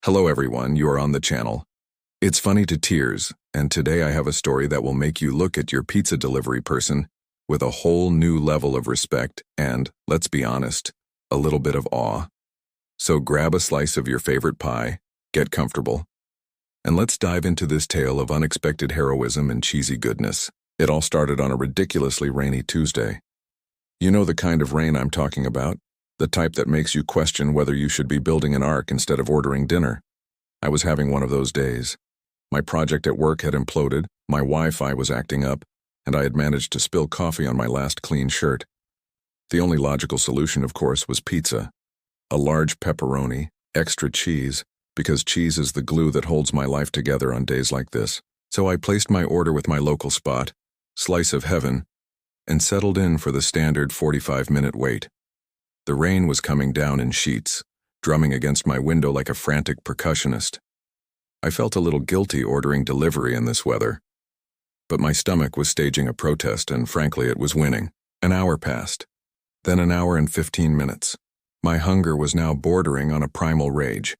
Hello everyone, you are on the channel. It's funny to tears, and today I have a story that will make you look at your pizza delivery person with a whole new level of respect and, let's be honest, a little bit of awe. So grab a slice of your favorite pie, get comfortable, and let's dive into this tale of unexpected heroism and cheesy goodness. It all started on a ridiculously rainy Tuesday. You know the kind of rain I'm talking about? The type that makes you question whether you should be building an ark instead of ordering dinner. I was having one of those days. My project at work had imploded, my Wi-Fi was acting up, and I had managed to spill coffee on my last clean shirt. The only logical solution, of course, was pizza. A large pepperoni, extra cheese, because cheese is the glue that holds my life together on days like this. So I placed my order with my local spot, Slice of Heaven, and settled in for the standard 45-minute wait. The rain was coming down in sheets, drumming against my window like a frantic percussionist. I felt a little guilty ordering delivery in this weather. But my stomach was staging a protest, and frankly, it was winning. An hour passed. Then an hour and 15 minutes. My hunger was now bordering on a primal rage.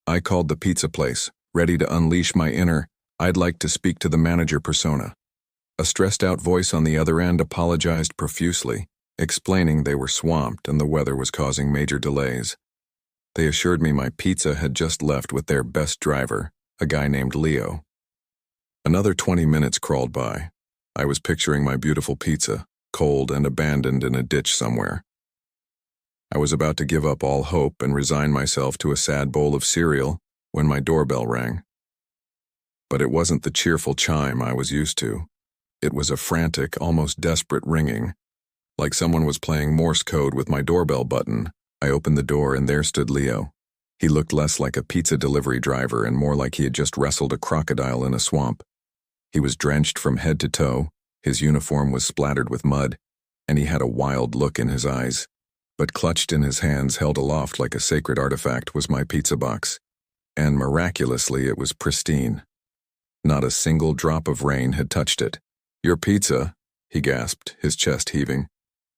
I called the pizza place, ready to unleash my inner, I'd like to speak to the manager persona. A stressed-out voice on the other end apologized profusely, explaining they were swamped and the weather was causing major delays. They assured me my pizza had just left with their best driver, a guy named Leo. Another 20 minutes crawled by. I was picturing my beautiful pizza, cold and abandoned in a ditch somewhere. I was about to give up all hope and resign myself to a sad bowl of cereal when my doorbell rang. But it wasn't the cheerful chime I was used to. It was a frantic, almost desperate ringing. Like someone was playing Morse code with my doorbell button. I opened the door and there stood Leo. He looked less like a pizza delivery driver and more like he had just wrestled a crocodile in a swamp. He was drenched from head to toe, his uniform was splattered with mud, and he had a wild look in his eyes. But clutched in his hands, held aloft like a sacred artifact, was my pizza box. And miraculously, it was pristine. Not a single drop of rain had touched it. "Your pizza," he gasped, his chest heaving.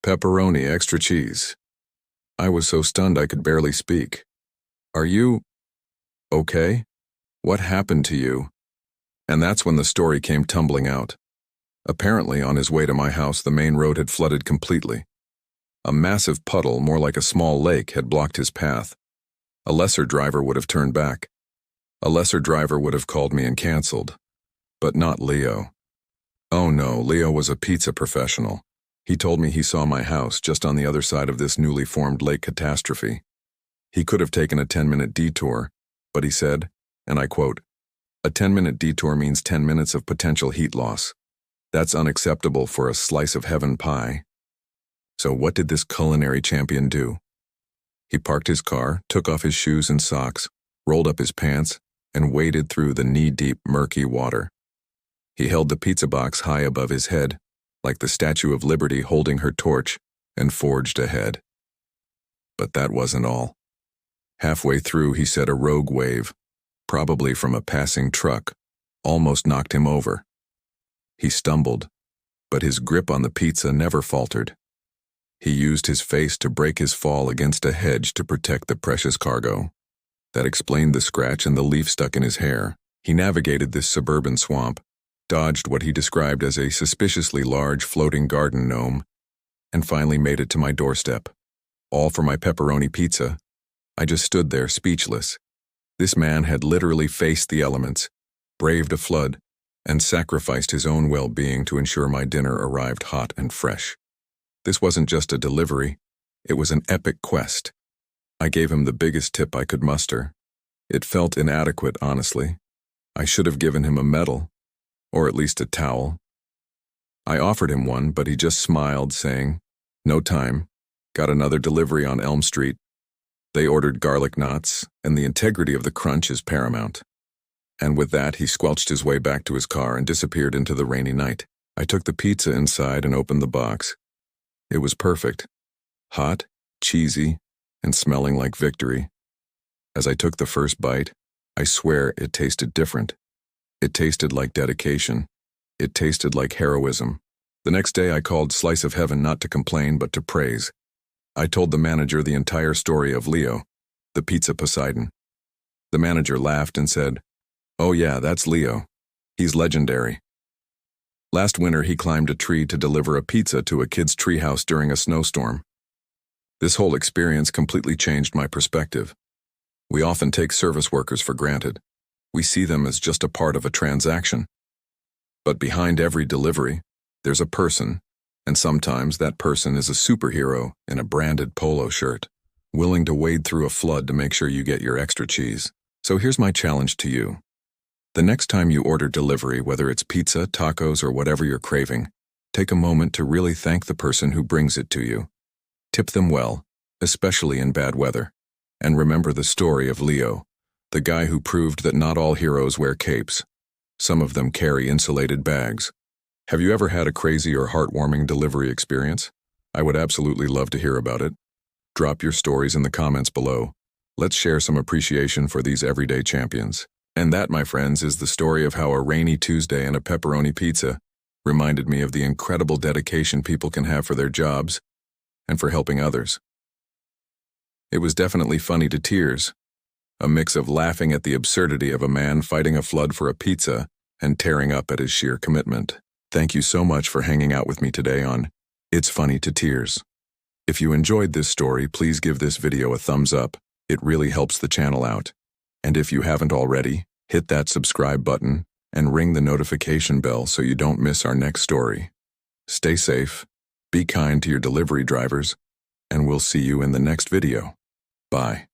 "Pepperoni, extra cheese." I was so stunned I could barely speak. "Are you okay? What happened to you?" And that's when the story came tumbling out. Apparently, on his way to my house, the main road had flooded completely. A massive puddle, more like a small lake, had blocked his path. A lesser driver would have turned back. A lesser driver would have called me and canceled. But not Leo. Oh no, Leo was a pizza professional. He told me he saw my house just on the other side of this newly formed lake catastrophe. He could have taken a 10-minute detour, but he said, and I quote, "A 10-minute detour means 10 minutes of potential heat loss. That's unacceptable for a slice of heaven pie." So what did this culinary champion do? He parked his car, took off his shoes and socks, rolled up his pants, and waded through the knee-deep, murky water. He held the pizza box high above his head, like the Statue of Liberty holding her torch, and forged ahead. But that wasn't all. Halfway through, he said a rogue wave, probably from a passing truck, almost knocked him over. He stumbled, but his grip on the pizza never faltered. He used his face to break his fall against a hedge to protect the precious cargo. That explained the scratch and the leaf stuck in his hair. He navigated this suburban swamp, dodged what he described as a suspiciously large floating garden gnome, and finally made it to my doorstep. All for my pepperoni pizza. I just stood there, speechless. This man had literally faced the elements, braved a flood, and sacrificed his own well-being to ensure my dinner arrived hot and fresh. This wasn't just a delivery, it was an epic quest. I gave him the biggest tip I could muster. It felt inadequate, honestly. I should have given him a medal, or at least a towel. I offered him one, but he just smiled, saying, "No time. Got another delivery on Elm Street. They ordered garlic knots, and the integrity of the crunch is paramount." And with that, he squelched his way back to his car and disappeared into the rainy night. I took the pizza inside and opened the box. It was perfect. Hot, cheesy, and smelling like victory. As I took the first bite, I swear it tasted different. It tasted like dedication. It tasted like heroism. The next day I called Slice of Heaven not to complain but to praise. I told the manager the entire story of Leo, the pizza Poseidon. The manager laughed and said, "Oh yeah, that's Leo. He's legendary. Last winter he climbed a tree to deliver a pizza to a kid's treehouse during a snowstorm. This whole experience completely changed my perspective. We often take service workers for granted. We see them as just a part of a transaction. But behind every delivery, there's a person, and sometimes that person is a superhero in a branded polo shirt, willing to wade through a flood to make sure you get your extra cheese. So here's my challenge to you. The next time you order delivery, whether it's pizza, tacos, or whatever you're craving, take a moment to really thank the person who brings it to you. Tip them well, especially in bad weather. And remember the story of Leo, the guy who proved that not all heroes wear capes. Some of them carry insulated bags. Have you ever had a crazy or heartwarming delivery experience? I would absolutely love to hear about it. Drop your stories in the comments below. Let's share some appreciation for these everyday champions. And that, my friends, is the story of how a rainy Tuesday and a pepperoni pizza reminded me of the incredible dedication people can have for their jobs and for helping others. It was definitely funny to tears, a mix of laughing at the absurdity of a man fighting a flood for a pizza and tearing up at his sheer commitment. Thank you so much for hanging out with me today on It's Funny to Tears. If you enjoyed this story, please give this video a thumbs up. It really helps the channel out. And if you haven't already, hit that subscribe button and ring the notification bell so you don't miss our next story. Stay safe, be kind to your delivery drivers, and we'll see you in the next video. Bye.